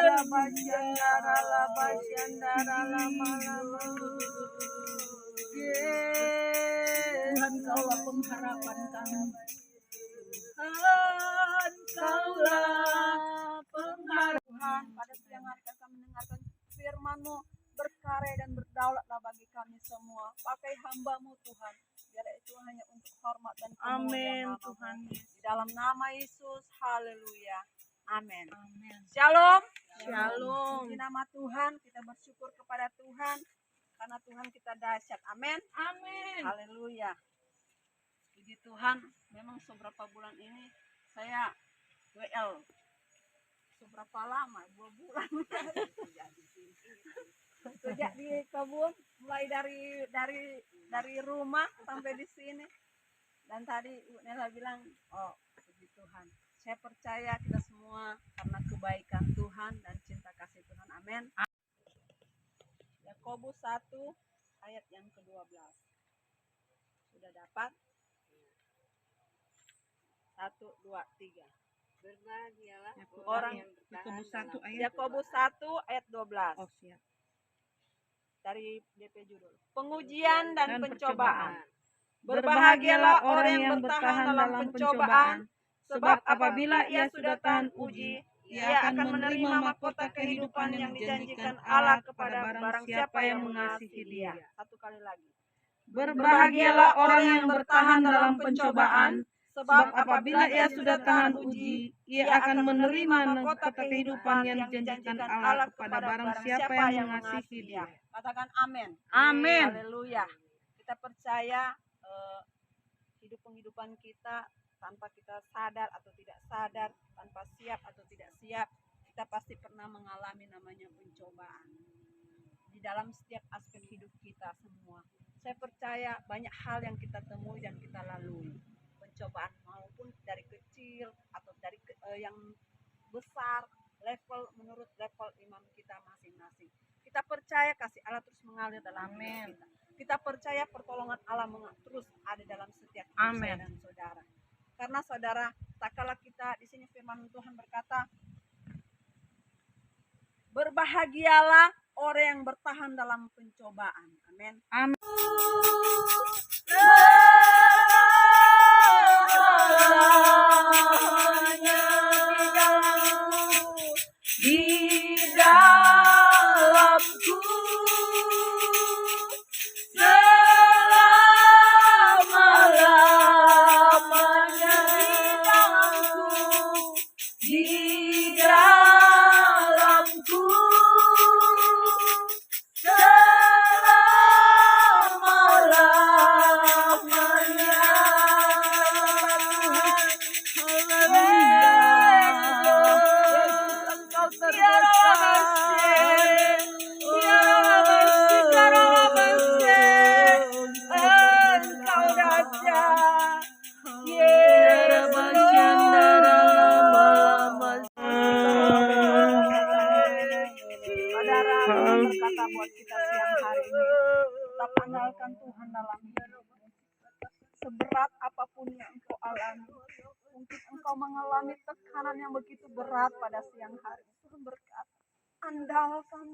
Tuhan, Kaulah pengharapan kami. Tuhan, Kaulah pengharapan. Tuhan, pada siang hari kami mendengarkan firman-Mu, berkarya dan berdaulatlah bagi kami semua. Pakai hamba-Mu Tuhan, biar itu hanya untuk hormat dan kemuliaan Tuhan. Di dalam nama Yesus, haleluya. Amin. Shalom. Shalom. Di nama Tuhan, kita bersyukur kepada Tuhan karena Tuhan kita dahsyat. Amin. Amin. Haleluya. Puji Tuhan, memang seberapa bulan ini saya WL. Seberapa lama? 2 bulan. Sejak di kebun, mulai dari rumah sampai di sini. Dan tadi Ibu Nela bilang, oh puji Tuhan. Saya percaya kita semua karena kebaikan Tuhan dan cinta kasih Tuhan. Amin. Yakobus 1 ayat yang ke-12. Sudah dapat? 1, 2, 3. Berbahagialah orang yang bertahan. Yakobus 1 ayat 12. Oh, siap. Dari DP judul. Pengujian dan pencobaan. Berbahagialah orang yang bertahan dalam pencobaan, sebab apabila ia sudah tahan uji, ia akan menerima mahkota kehidupan yang dijanjikan Allah kepada barang siapa yang mengasihi Dia. Satu kali lagi. Berbahagialah orang yang bertahan dalam pencobaan, sebab apabila ia sudah tahan uji, ia akan menerima mahkota kehidupan yang dijanjikan Allah kepada barang siapa yang mengasihi Dia. Katakan amin. Amin. Haleluya. Kita percaya penghidupan kita tanpa kita sadar atau tidak sadar, tanpa siap atau tidak siap, kita pasti pernah mengalami namanya pencobaan di dalam setiap aspek hidup kita semua. Saya percaya banyak hal yang kita temui dan kita lalui, pencobaan maupun dari kecil atau dari yang besar, level menurut level iman kita masing-masing. Kita percaya kasih Allah terus mengalir dalam hidup kita. Kita percaya pertolongan Allah terus ada dalam setiap hidup saya dan saudara. Karena saudara, tak kalah kita di sini firman Tuhan berkata, berbahagialah orang yang bertahan dalam pencobaan. Amin. Amin. Di dalamku selama-lamanya, di dalamku selama-lamanya. Kata buat kita siang hari ini, tetap andalkan Tuhan dalam hidup. Seberat apapun yang engkau alami, mungkin engkau mengalami tekanan yang begitu berat pada siang hari. Tuhan berkata, andalkan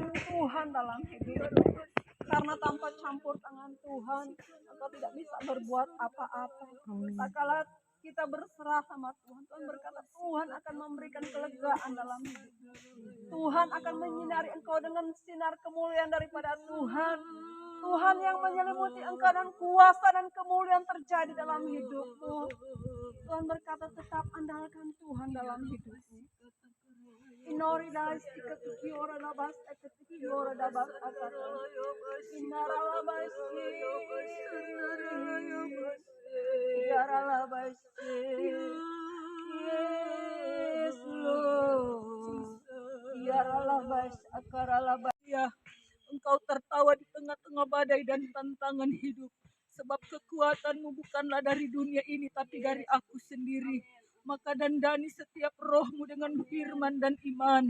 Tuhan dalam hidup. Karena tanpa campur tangan Tuhan, engkau tidak bisa berbuat apa-apa. Tak kala kita berserah sama Tuhan, Tuhan berkata Tuhan akan memberikan kelegaan dalam hidup. Tuhan akan menyinari engkau dengan sinar kemuliaan daripada Tuhan. Tuhan yang menyelimuti engkau dan kuasa dan kemuliaan terjadi dalam hidupmu. Tuhan berkata tetap andalkan Tuhan dalam hidupmu. Inori das ikatuki ora labas ikatuki ora dabas akata. Inara labas Inara labas Yes Lord. Inara labas akara labas. Ya, engkau tertawa di tengah-tengah badai dan tantangan hidup. Sebab kekuatanmu bukanlah dari dunia ini, tapi dari aku sendiri. Maka dandani setiap rohmu dengan firman dan iman.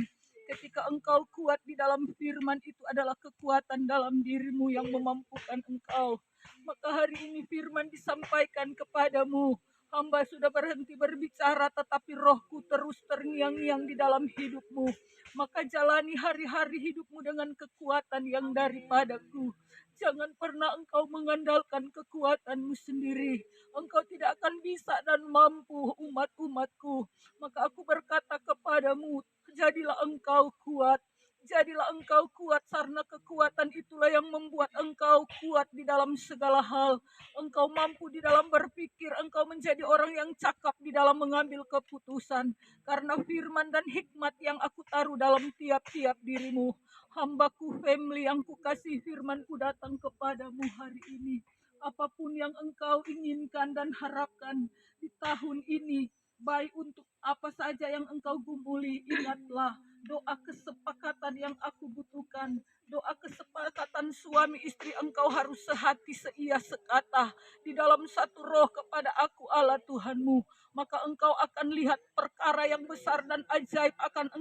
Ketika engkau kuat di dalam firman, itu adalah kekuatan dalam dirimu yang memampukan engkau. Maka hari ini firman disampaikan kepadamu. Hamba sudah berhenti berbicara, tetapi rohku terus terngiang-ngiang di dalam hidupmu. Maka jalani hari-hari hidupmu dengan kekuatan yang daripadaku. Jangan pernah engkau mengandalkan kekuatanmu sendiri. Engkau tidak akan bisa dan mampu umat-umatku. Maka aku berkata kepadamu, jadilah engkau kuat. Jadilah engkau kuat, karena kekuatan itulah yang membuat engkau kuat di dalam segala hal. Engkau mampu di dalam berpikir, engkau menjadi orang yang cakap di dalam mengambil keputusan. Karena firman dan hikmat yang aku taruh dalam tiap-tiap dirimu. Hambaku family yang kukasih, firmanku datang kepadamu hari ini. Apapun yang engkau inginkan dan harapkan di tahun ini, baik untuk apa saja yang engkau gumuli, ingatlah doa kesepakatan yang aku butuhkan. Doa kesepakatan suami istri, engkau harus sehati seia sekata di dalam satu roh kepada aku Allah Tuhanmu. Maka engkau akan lihat perkara yang besar dan ajaib akan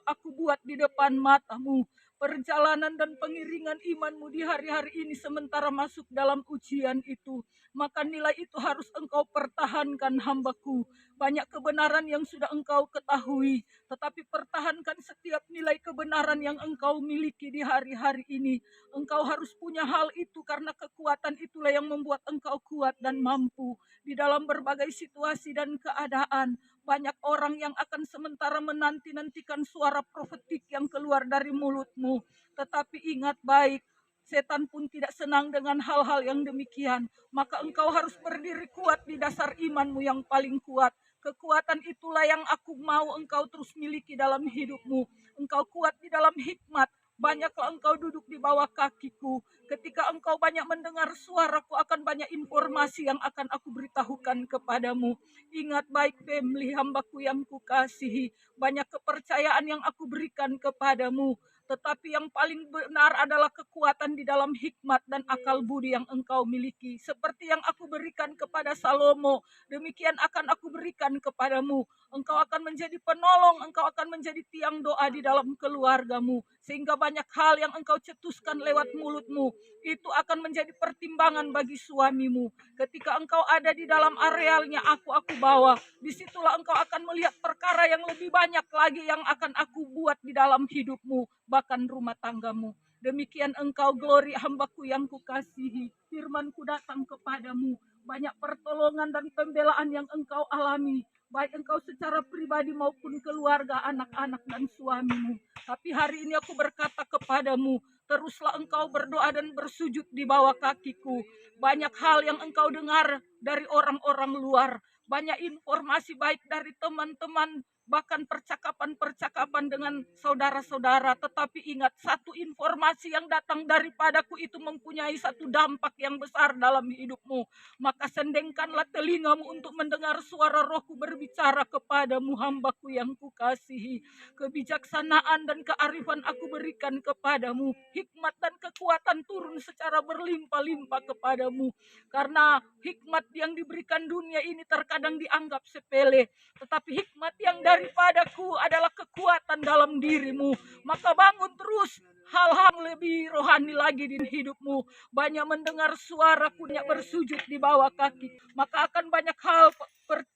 aku buat di depan matamu. Perjalanan dan pengiringan imanmu di hari-hari ini sementara masuk dalam ujian itu. Maka nilai itu harus engkau pertahankan hambaku. Banyak kebenaran yang sudah engkau ketahui, tetapi pertahankan setiap nilai kebenaran yang engkau miliki di hari-hari ini. Engkau harus punya hal itu, karena kekuatan itulah yang membuat engkau kuat dan mampu di dalam berbagai situasi dan keadaan. Banyak orang yang akan sementara menanti-nantikan suara profetik yang keluar dari mulutmu. Tetapi ingat baik, setan pun tidak senang dengan hal-hal yang demikian. Maka engkau harus berdiri kuat di dasar imanmu yang paling kuat. Kekuatan itulah yang aku mau engkau terus miliki dalam hidupmu. Engkau kuat di dalam hikmat. Banyaklah engkau duduk di bawah kakiku. Ketika engkau banyak mendengar suaraku, akan banyak informasi yang akan aku beritahukan kepadamu. Ingat baik family hambaku yang kukasihi. Banyak kepercayaan yang aku berikan kepadamu. Tetapi yang paling benar adalah kekuatan di dalam hikmat dan akal budi yang engkau miliki. Seperti yang aku berikan kepada Salomo, demikian akan aku berikan kepadamu. Engkau akan menjadi penolong, engkau akan menjadi tiang doa di dalam keluargamu. Sehingga banyak hal yang engkau cetuskan lewat mulutmu, itu akan menjadi pertimbangan bagi suamimu. Ketika engkau ada di dalam arealnya aku bawa, disitulah engkau akan melihat perkara yang lebih banyak lagi yang akan aku buat di dalam hidupmu, bahkan rumah tanggamu. Demikian engkau glory hambaku yang kukasihi. Firmanku datang kepadamu. Banyak pertolongan dan pembelaan yang engkau alami. Baik engkau secara pribadi maupun keluarga, anak-anak dan suamimu. Tapi hari ini aku berkata kepadamu, teruslah engkau berdoa dan bersujud di bawah kakiku. Banyak hal yang engkau dengar dari orang-orang luar. Banyak informasi baik dari teman-teman, bahkan percakapan-percakapan dengan saudara-saudara. Tetapi ingat, satu informasi yang datang daripadaku itu mempunyai satu dampak yang besar dalam hidupmu. Maka sendengkanlah telingamu untuk mendengar suara rohku berbicara kepadamu, hambaku yang kukasihi. Kebijaksanaan dan kearifan aku berikan kepadamu. Hikmat dan kekuatan turun secara berlimpah-limpah kepadamu. Karena hikmat yang diberikan dunia ini terkadang dianggap sepele. Tetapi hikmat yang daripadaku adalah kekuatan dalam dirimu. Maka bangun terus hal-hal lebih rohani lagi di hidupmu. Banyak mendengar suaraku, banyak bersujud di bawah kaki. Maka akan banyak hal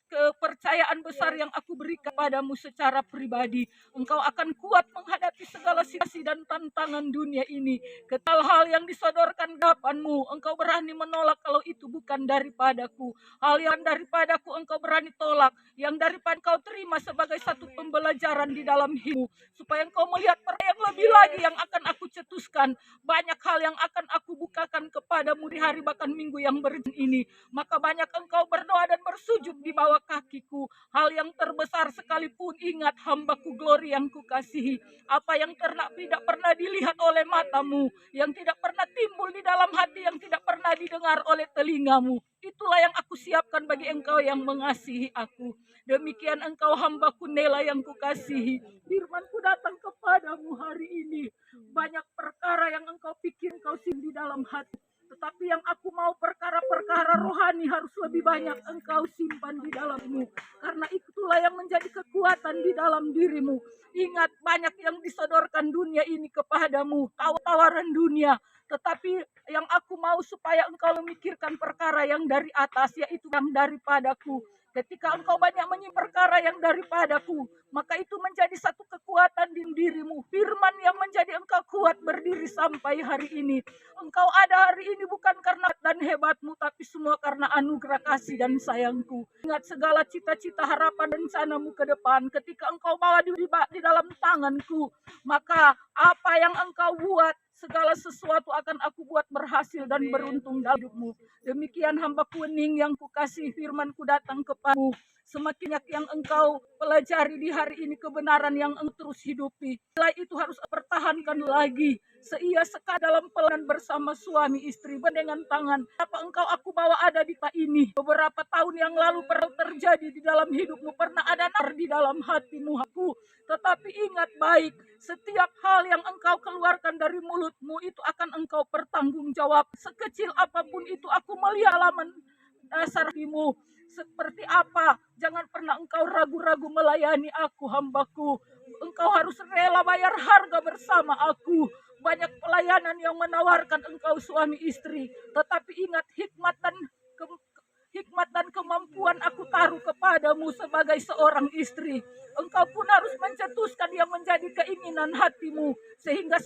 kepercayaan besar yang aku beri kepadamu secara pribadi. Engkau akan kuat menghadapi segala situasi dan tantangan dunia ini. Hal-hal yang disodorkan hadapanmu, engkau berani menolak kalau itu bukan daripadaku. Hal yang daripadaku engkau berani tolak. Yang daripada engkau terima sebagai satu pembelajaran di dalam hidupmu. Supaya engkau melihat perkara yang lebih lagi yang akan aku cetuskan. Banyak hal yang akan aku bukakan kepadamu di hari bahkan minggu yang berjalan ini. Maka banyak engkau berdoa dan bersujud di bawah kakiku. Hal yang terbesar sekalipun, ingat hambaku glory yang kukasihi. Apa yang tidak pernah dilihat oleh matamu, yang tidak pernah timbul di dalam hati, yang tidak pernah didengar oleh telingamu, itulah yang aku siapkan bagi engkau yang mengasihi aku. Demikian engkau hambaku Nela yang kukasihi. Firmanku datang kepadamu hari ini. Banyak perkara yang engkau pikir engkau simpan di dalam hati. Tetapi yang aku mau perkara-perkara rohani harus lebih banyak engkau simpan di dalammu. Karena itulah yang menjadi kekuatan di dalam dirimu. Ingat, banyak yang disodorkan dunia ini kepadamu. Tawaran dunia. Tetapi yang aku mau supaya engkau memikirkan perkara yang dari atas, yaitu yang daripadaku. Ketika Engkau banyak menyimpan perkara yang daripadaku, maka itu menjadi satu kekuatan di dirimu. Firman yang menjadi engkau kuat berdiri sampai hari ini. Engkau ada hari ini bukan karena dan hebatmu, tapi semua karena anugerah kasih dan sayangku. Ingat segala cita-cita, harapan, rencanamu ke depan. Ketika engkau bawa di dalam tanganku, maka apa yang engkau buat, segala sesuatu akan aku buat berhasil dan beruntung dalam hidupmu. Demikian hamba kuning yang kukasih, firmanku datang kepadamu. Semakin yang engkau pelajari di hari ini kebenaran yang engkau terus hidupi. Nilai itu harus pertahankan lagi. Seia seka dalam pelayanan bersama suami istri dengan tangan. Apa engkau aku bawa ada di tak ini. Beberapa tahun yang lalu pernah terjadi di dalam hidupmu. Pernah ada nar di dalam hatimu aku. Tetapi ingat baik, setiap hal yang engkau keluarkan dari mulutmu itu akan engkau pertanggungjawab. Sekecil apapun itu aku melihat halaman dasar hatimu. Seperti apa? Jangan pernah engkau ragu-ragu melayani aku, hambaku. Engkau harus rela bayar harga bersama aku. Banyak pelayanan yang menawarkan engkau suami istri. Tetapi ingat hikmat dan kemampuan aku taruh kepadamu sebagai seorang istri. Engkau pun harus mencetuskan yang menjadi keinginan hatimu. Sehingga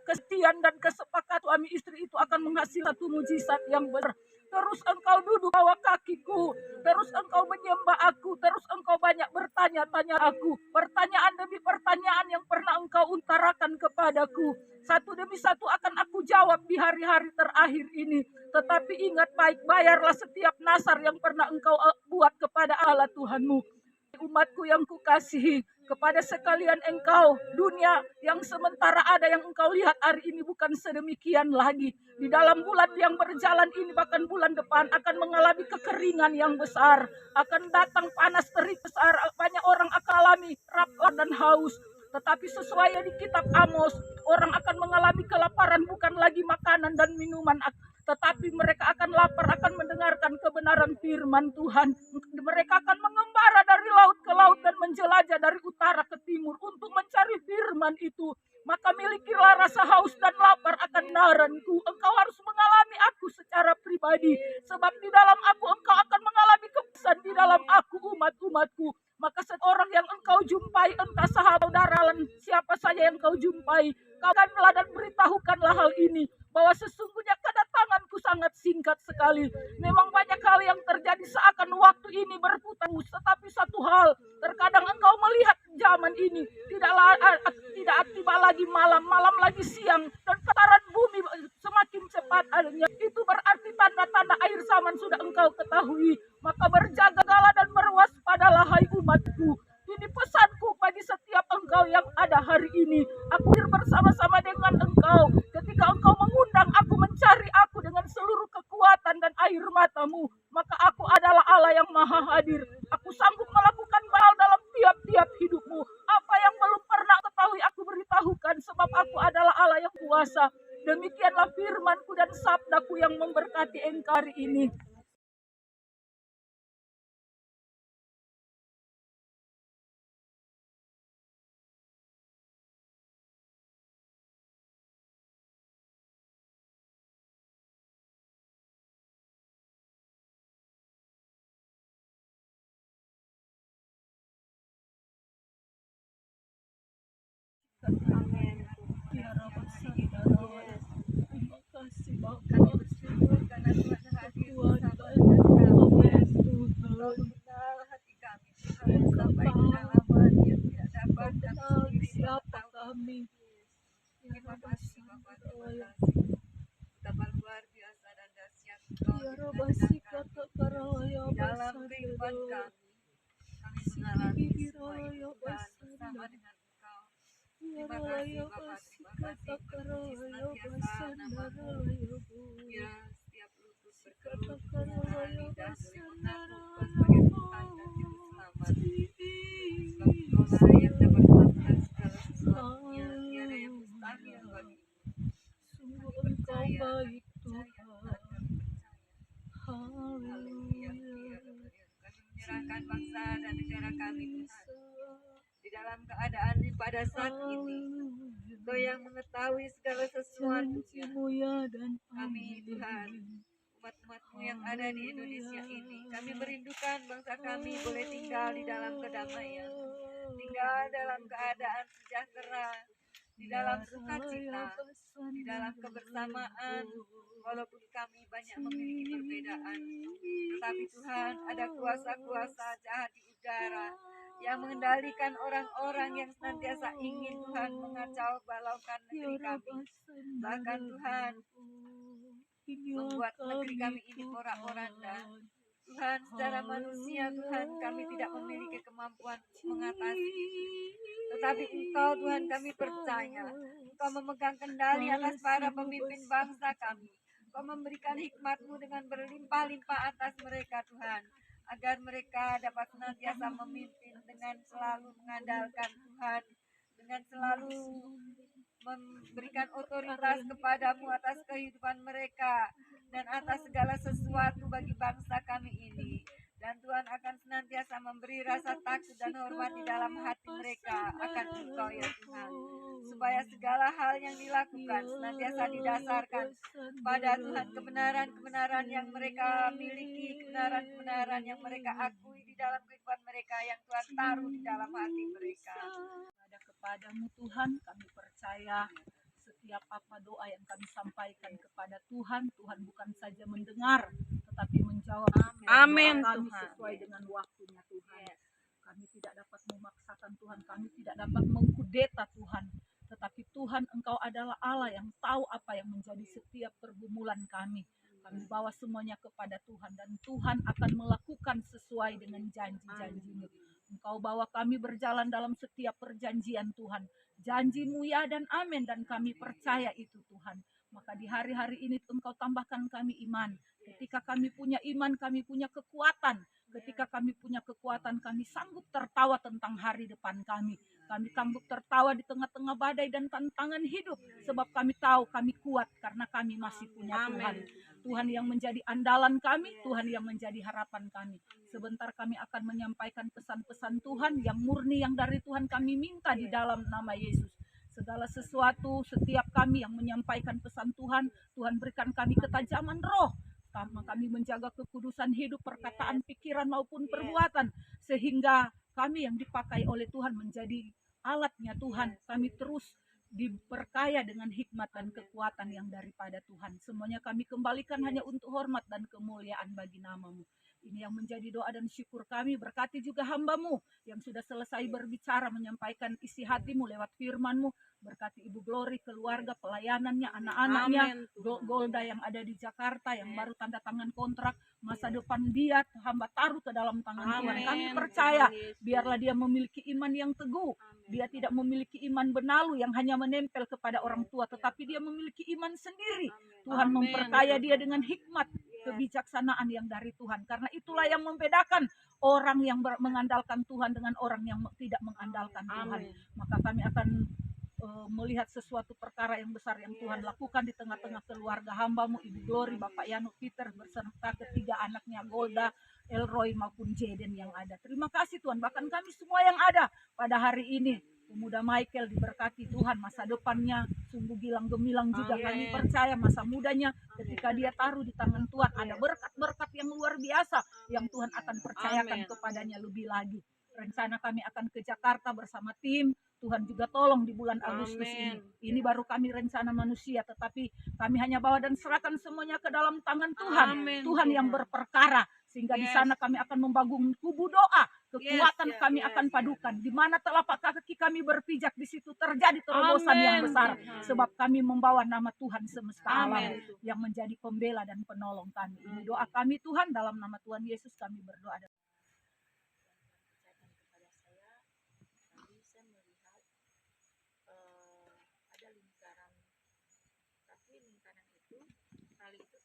kesetiaan dan kesepakatan suami istri itu akan menghasilkan satu mujizat yang benar. Terus engkau duduk bawah kakiku. Terus engkau menyembah aku. Terus engkau banyak bertanya-tanya aku. Pertanyaan demi pertanyaan yang pernah engkau utarakan kepadaku. Satu demi satu akan aku jawab di hari-hari terakhir ini. Tetapi ingat baik, bayarlah setiap nasar yang pernah engkau buat kepada Allah Tuhanmu. Umatku yang kukasihi, kepada sekalian engkau, dunia yang sementara ada yang engkau lihat hari ini bukan sedemikian lagi. Di dalam bulan yang berjalan ini, bahkan bulan depan akan mengalami kekeringan yang besar. Akan datang panas terik besar, banyak orang akan alami lapar dan haus. Tetapi sesuai di kitab Amos, orang akan mengalami kelaparan bukan lagi makanan dan minuman, tetapi mereka akan lapar, akan mendengarkan kebenaran firman Tuhan. Mereka akan mengembara dari laut ke laut dan menjelajah dari utara ke timur untuk mencari firman itu. Maka milikilah rasa haus dan lapar akan naranku. Engkau harus mengalami aku secara pribadi. Sebab di dalam aku engkau akan mengalami kepuasan, di dalam aku umat-umatku. Maka seorang yang engkau jumpai, entah sahabat, saudara, siapa saja yang kau jumpai, kau akanlah dan beritahukanlah hal ini. Bahwa sesungguhnya kedatanganku sangat singkat sekali. Memang banyak hal yang terjadi seakan waktu ini berputar. Tetapi satu hal, terkadang engkau melihat zaman ini tidak tiba lagi malam, malam lagi siang, dan putaran bumi semakin cepat adanya. Itu berarti tanda-tanda akhir zaman sudah engkau ketahui. Maka berjagalah dan berwaspadalah hai umatku. Ini pesanku bagi setiap engkau yang ada hari ini. Aku bersama-sama dengan engkau. Ketika engkau mengundang aku mencari aku dengan seluruh kekuatan dan air matamu, maka aku adalah Allah yang maha hadir. Aku sanggup melakukan hal dalam tiap-tiap hidupmu. Apa yang belum pernah ketahui aku beritahukan, sebab aku adalah Allah yang kuasa. Demikianlah firmanku dan sabdaku yang memberkati engkau hari ini. Amin. Ya Rabbal Alamin. Terima kasih Bapa. Kami bersyukur karena Tuhan hadir Tuhan bersama dan dengan kami. Tuhan. Kenal hati kami, Tuhan, sampai kedalaman yang tidak dapat kami Kenal sendiri siapa mengetahui. kami. Ya Terima Rabbal kasih Bapak, terima Alamin. kasih. Betapa luar biasa dan dahsyat Engkau Ya di Rabbal tengah-tengah kami. Karaya Di dalam kehidupan kami mengalami semua itu Tuhan bersama dengan Engkau. Terima kasih Bapak, terima kasih terpuji senantiasa nama-Mu. Ya, setiap lutut berkeluh, semua lidah boleh mengaku Engkau sebagai Tuhan dan Juru Selamat. Sebab Engkau yang dapat melakukan segala sesuatunya, tiada yang mustahil bagi. Sungguh Kami Engkau percaya, baik Tuhan, Tuhan. kami percaya. Haleluya. Haleluya. Kami menyerahkan bangsa dan negara kami, Tuhan. Di dalam keadaan pada saat ini, Engkau yang mengetahui segala sesuatunya. Janji-Mu ya dan Kami, Tuhan, amin. umat-umatmu yang ada di Indonesia ini. Kami merindukan bangsa kami boleh tinggal di dalam kedamaian, tinggal dalam keadaan sejahtera, di dalam sukacita, di dalam kebersamaan. Walaupun kami banyak memiliki perbedaan, tetapi Tuhan, ada kuasa-kuasa jahat di udara yang mengendalikan orang-orang yang senantiasa ingin Tuhan mengacau balaukan negeri kami. Bahkan Tuhan membuat negeri kami ini porak-poranda. Tuhan, secara manusia Tuhan, kami tidak memiliki kemampuan mengatasi itu. Tetapi Engkau Tuhan, kami percaya Engkau memegang kendali atas para pemimpin bangsa kami. Engkau memberikan hikmat-Mu dengan berlimpah-limpah atas mereka Tuhan, agar mereka dapat senantiasa memimpin dengan selalu mengandalkan Tuhan, dengan selalu memberikan otoritas kepadamu atas kehidupan mereka dan atas segala sesuatu bagi bangsa kami ini. Dan Tuhan akan senantiasa memberi rasa takut dan hormat di dalam hati mereka akan Engkau ya Tuhan, supaya segala hal yang dilakukan senantiasa didasarkan pada Tuhan, kebenaran-kebenaran yang mereka miliki, kebenaran-kebenaran yang mereka akui di dalam kehidupan mereka yang Tuhan taruh di dalam hati mereka. Kepadamu Tuhan, kami percaya setiap apa doa yang kami sampaikan kepada Tuhan, Tuhan bukan saja mendengar, tetapi menjawab Amin, doa kami Tuhan. sesuai dengan waktunya Tuhan. Kami tidak dapat memaksakan Tuhan, kami tidak dapat mengkudeta Tuhan, tetapi Tuhan, Engkau adalah Allah yang tahu apa yang menjadi setiap pergumulan kami. Kami bawa semuanya kepada Tuhan, dan Tuhan akan melakukan sesuai dengan janji-janji-Mu. Engkau bawa kami berjalan dalam setiap perjanjian Tuhan. Janji-Mu ya dan amin, dan kami percaya itu Tuhan. Maka di hari-hari ini Engkau tambahkan kami iman. Ketika kami punya iman, kami punya kekuatan. Ketika kami punya kekuatan, kami sanggup tertawa tentang hari depan kami. Kami sanggup tertawa di tengah-tengah badai dan tantangan hidup. Sebab kami tahu kami kuat karena kami masih punya Tuhan. Tuhan yang menjadi andalan kami, Tuhan yang menjadi harapan kami. Sebentar kami akan menyampaikan pesan-pesan Tuhan yang murni, yang dari Tuhan kami minta di dalam nama Yesus. Segala sesuatu, setiap kami yang menyampaikan pesan Tuhan, Tuhan berikan kami ketajaman roh. Kami menjaga kekudusan hidup, perkataan, pikiran maupun perbuatan, sehingga kami yang dipakai oleh Tuhan menjadi alatnya Tuhan. Kami terus diperkaya dengan hikmat dan kekuatan yang daripada Tuhan. Semuanya kami kembalikan hanya untuk hormat dan kemuliaan bagi nama-Mu. Ini yang menjadi doa dan syukur kami. Berkati juga hamba-Mu yang sudah selesai berbicara, menyampaikan isi hati-Mu lewat firman-Mu. Berkati Ibu Glory, keluarga, pelayanannya, anak-anaknya, Golda yang ada di Jakarta, yang baru tanda tangan kontrak, masa depan dia hamba taruh ke dalam tangan Tuhan. Kami percaya, biarlah dia memiliki iman yang teguh. Dia tidak memiliki iman benalu yang hanya menempel kepada orang tua, tetapi dia memiliki iman sendiri. Tuhan memperkaya dia dengan hikmat, kebijaksanaan yang dari Tuhan. Karena itulah yang membedakan orang yang mengandalkan Tuhan dengan orang yang tidak mengandalkan Tuhan. Maka kami akan melihat sesuatu perkara yang besar yang Tuhan lakukan di tengah-tengah keluarga hamba-Mu, Ibu Glory, Bapak Yano Peter, beserta ketiga anaknya Golda, Elroy maupun Jaden yang ada. Terima kasih Tuhan, bahkan kami semua yang ada pada hari ini. Pemuda Michael diberkati Tuhan, masa depannya sungguh gilang gemilang juga. Kami percaya masa mudanya ketika dia taruh di tangan Tuhan, ada berkat-berkat yang luar biasa yang Tuhan akan percayakan kepadanya lebih lagi. Rencana kami akan ke Jakarta bersama tim. Tuhan juga tolong di bulan Agustus ini. Ini baru kami rencana manusia, tetapi kami hanya bawa dan serahkan semuanya ke dalam tangan Tuhan. Tuhan yang berperkara, sehingga di sana kami akan membangun kubu doa. Kekuatan kami akan padukan. Di mana telapak kaki kami berpijak, di situ terjadi terobosan yang besar. Sebab kami membawa nama Tuhan semesta alam yang menjadi pembela dan penolong kami. Ini doa kami Tuhan, dalam nama Tuhan Yesus kami berdoa.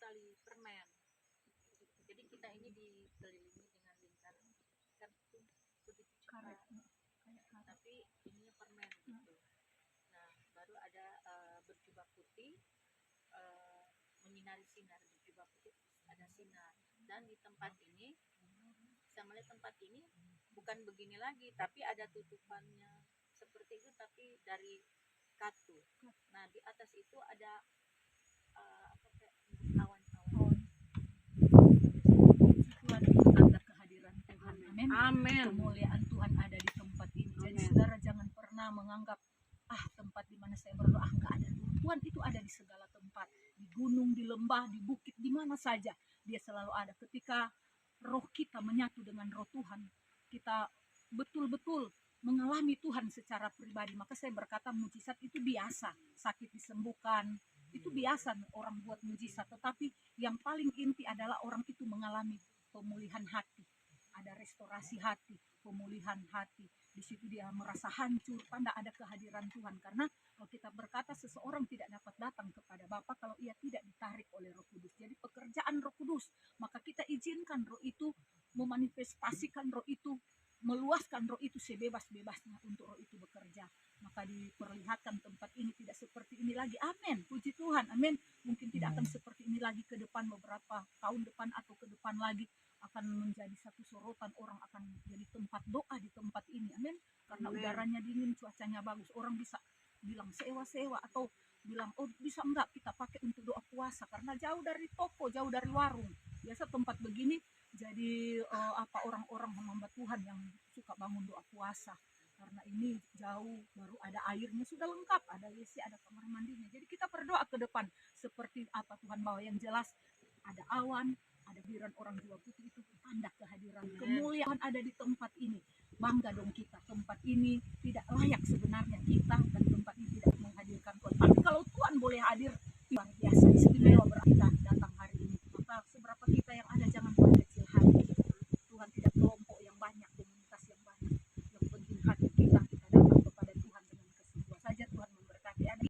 Tali permen. Jadi kita ini dikelilingi dengan lingkaran kan begitu cepat. Tapi ininya permen gitu. Nah, baru ada berjubah putih menyinari sinar, berjubah putih ada sinar. Dan di tempat ini, bisa melihat tempat ini bukan begini lagi, tapi ada tutupannya seperti itu, tapi dari katu. Nah, di atas itu ada awan-awan. Amin. Amin. Kemuliaan Tuhan ada di tempat ini. Jadi Amin. saudara jangan pernah menganggap tempat di mana saya berdoa nggak ada Tuhan. Tuhan itu ada di segala tempat, di gunung, di lembah, di bukit, di mana saja dia selalu ada. Ketika roh kita menyatu dengan roh Tuhan, kita betul-betul mengalami Tuhan secara pribadi. Maka saya berkata mujizat itu biasa, sakit disembuhkan itu biasa orang buat mujizat, tetapi yang paling inti adalah orang itu mengalami pemulihan hati, ada restorasi hati, pemulihan hati. Di situ dia merasa hancur, tanda ada kehadiran Tuhan. Karena kalau kita berkata seseorang tidak dapat datang kepada Bapa kalau ia tidak ditarik oleh Roh Kudus. Jadi pekerjaan Roh Kudus, maka kita izinkan Roh itu memanifestasikan Roh itu, meluaskan Roh itu sebebas-bebasnya untuk Roh itu bekerja. Maka diperlihatkan tempat ini tidak seperti ini lagi. Amin. Puji Tuhan. Amin. Mungkin tidak akan seperti ini lagi ke depan, beberapa tahun depan atau ke depan lagi akan menjadi satu sorotan, orang akan jadi tempat doa di tempat ini. Amin. Karena Amin. udaranya dingin, cuacanya bagus, orang bisa bilang sewa-sewa atau bilang oh bisa enggak kita pakai untuk doa puasa karena jauh dari toko, jauh dari warung. Biasa tempat begini jadi orang-orang hamba Tuhan yang suka bangun doa puasa. Karena ini jauh, baru ada airnya sudah lengkap, ada WC, ada kamar mandinya. Jadi kita berdoa ke depan seperti apa Tuhan bawa. Yang jelas ada awan, ada hadiran orang Jawa Putih, itu tanda kehadiran kemuliaan ada di tempat ini. Bangga dong kita, tempat ini tidak layak sebenarnya kita, dan tempat ini tidak menghadirkan Tuhan. Tapi kalau Tuhan boleh hadir, luar biasa istimewa berarti kita datang hari ini. Maka seberapa kita yang ada jangan berkecil hati. Tuhan tidak kelompok yang banyak, komunitas yang banyak. Yang penting hati kita datang kepada Tuhan dengan kesungguhan saja. Tuhan memberkati. Ada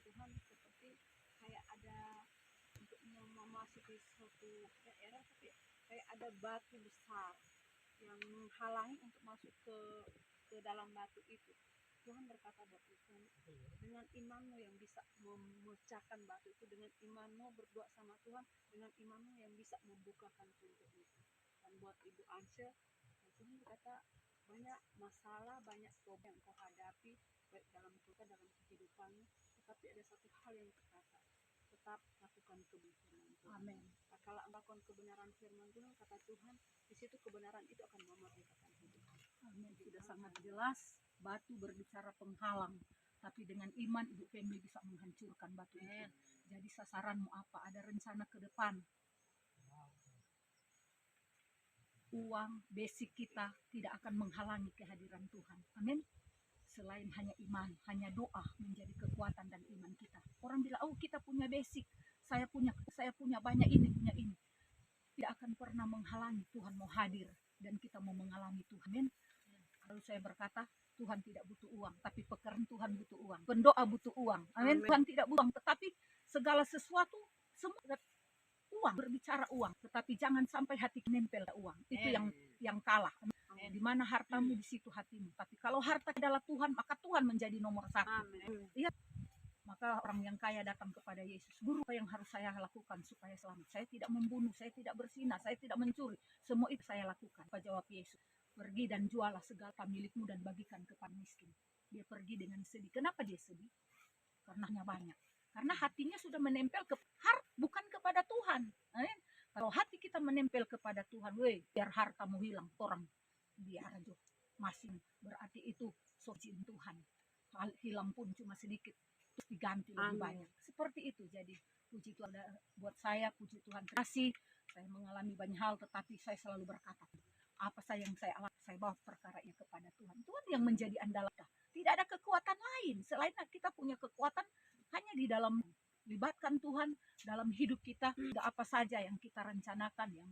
Tuhan seperti kayak ada untuk memasuki suatu daerah, tapi kayak ada batu besar yang menghalangi untuk masuk ke dalam batu itu. Tuhan berkata buat Tuhan, dengan imanmu yang bisa memecahkan batu itu, dengan imanmu berdoa sama Tuhan, dengan imanmu yang bisa membukakan pintu itu. Dan buat Ibu Ansel, Tuhan berkata banyak masalah, banyak problem yang kau hadapi, baik dalam kita, dalam kehidupanmu, tetapi ada satu hal yang berkata, tetap lakukan kebenaran Tuhan. Amin. Kalau melakukan kebenaran firman Tuhan, kata Tuhan, di situ kebenaran itu akan memerdekakan hidup. Amin. Sudah sangat jelas, batu berbicara penghalang, tapi dengan iman Ibu Femi bisa menghancurkan batu itu. Jadi sasaranmu apa? Ada rencana ke depan. Uang, basic kita tidak akan menghalangi kehadiran Tuhan. Amin. Selain hanya iman, hanya doa menjadi kekuatan dan iman kita. Orang bilang, oh kita punya basic, saya punya banyak ini, punya ini. Tidak akan pernah menghalangi Tuhan mau hadir dan kita mau mengalami Tuhan. Amin. Kalau saya berkata, Tuhan tidak butuh uang, tapi pekerjaan Tuhan butuh uang. Pendoa butuh uang. Amin. Tuhan tidak butuh uang, tetapi segala sesuatu, semua uang, berbicara uang, tetapi jangan sampai hati nempel uang. Itu yang kalah. Di mana hartamu, di situ hatimu. Tapi kalau harta adalah Tuhan, maka Tuhan menjadi nomor satu. Lihat, maka orang yang kaya datang kepada Yesus. Guru, apa yang harus saya lakukan supaya selamat? Saya tidak membunuh, saya tidak berzina, saya tidak mencuri. Semua itu saya lakukan. Apa jawab Yesus? Pergi dan jualah segala milikmu dan bagikan kepada miskin. Dia pergi dengan sedih. Kenapa dia sedih? Karena hanya banyak. Karena hatinya sudah menempel ke bukan kepada Tuhan. Kalau hati kita menempel kepada Tuhan, biar hartamu hilang, orang biar aja masing, berarti itu sojin Tuhan. Hilang pun cuma sedikit, terus diganti lebih banyak. Seperti itu. Jadi puji Tuhan buat saya, puji Tuhan kasih. Saya mengalami banyak hal, tetapi saya selalu berkata, apa saja yang saya alami, saya bawa perkaranya kepada Tuhan. Tuhan yang menjadi andalan kita. Tidak ada kekuatan lain selain kita punya kekuatan hanya di dalam libatkan Tuhan dalam hidup kita. Apa saja yang kita rencanakan, yang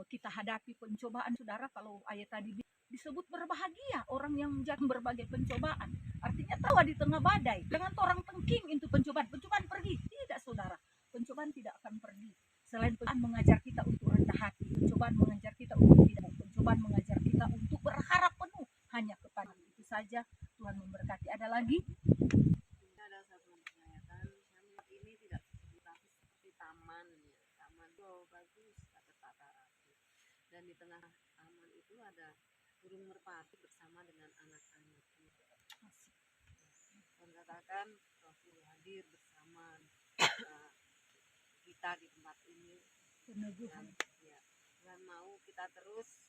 kita hadapi pencobaan, saudara. Kalau ayat tadi disebut berbahagia orang yang menjalani berbagai pencobaan, artinya tahu di tengah badai, jangan orang tengking itu pencobaan pergi. Tidak, saudara, pencobaan tidak akan pergi. Selain pencobaan mengajar kita untuk rendah hati, pencobaan mengajar kita untuk tidak, pencobaan mengajar kita untuk berharap penuh hanya kepada itu saja. Tuhan memberkati. Ada lagi? Ada satu pertanyaan, tempat ini tidak seperti taman, ya. Taman itu bagus, ada tata rapi. Dan di tengah taman itu ada burung merpati bersama dengan anak-anak. Mengatakan Rasul hadir bersama kita kita di tempat ini. Peneguhan. Ya, Tuhan mau kita terus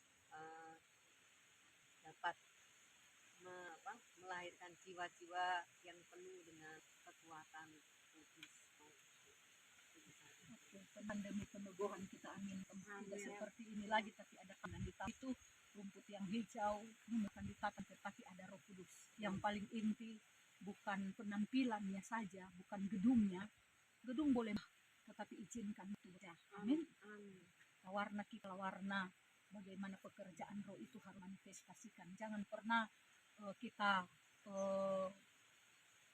dapat melahirkan jiwa-jiwa yang penuh dengan kekuatan kudus. Pandemi peneguhan kita amin. Tidak seperti ini lagi, tapi ada kanan di itu rumput yang hijau bukan ditata, tetapi ada Roh Kudus. Yang paling inti bukan penampilannya saja, bukan gedungnya. Gedung boleh, tetapi izinkan itu ya. Amin. Warna kita, warna bagaimana pekerjaan roh itu harus manifestasikan. Jangan pernah kita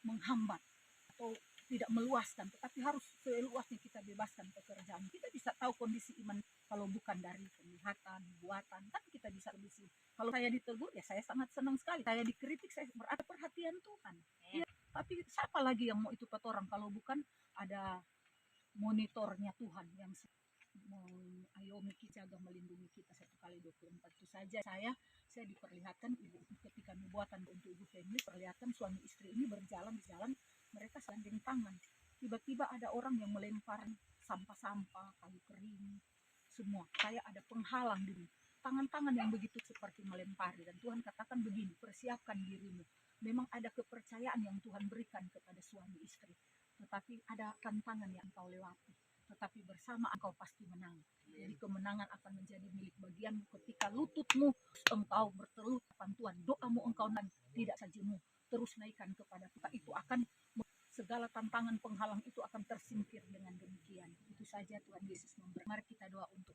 menghambat atau tidak meluaskan, tetapi harus seluasnya kita bebaskan pekerjaan. Kita bisa tahu kondisi iman kalau bukan dari penglihatan, buatan, kan kita bisa kondisi. Kalau saya ditegur, ya saya sangat senang sekali. Saya dikritik, saya berada perhatian Tuhan. Ya, tapi siapa lagi yang mau itu orang kalau bukan ada monitornya Tuhan yang mengayomi kita, jaga melindungi kita 1x24 itu saja. Saya diperlihatkan ibu ketika nubuatan untuk ibu family, perlihatkan suami istri ini berjalan di jalan, mereka sanding tangan. Tiba-tiba ada orang yang melempar sampah-sampah, kayu kering, semua. Kayak ada penghalang diri. Tangan-tangan yang begitu seperti melempari. Dan Tuhan katakan begini, persiapkan dirimu. Memang ada kepercayaan yang Tuhan berikan kepada suami istri. Tetapi ada tantangan yang engkau lewati. Tetapi bersama engkau pasti menang. Jadi kemenangan akan menjadi milik bagianmu ketika lututmu engkau bertelut depan Tuhan. Doamu engkau dan tidak sajamu terus naikkan kepada Tuhan. Itu akan segala tantangan penghalang itu akan tersingkir dengan demikian. Itu saja Tuhan Yesus memberi. Mari kita doa untuk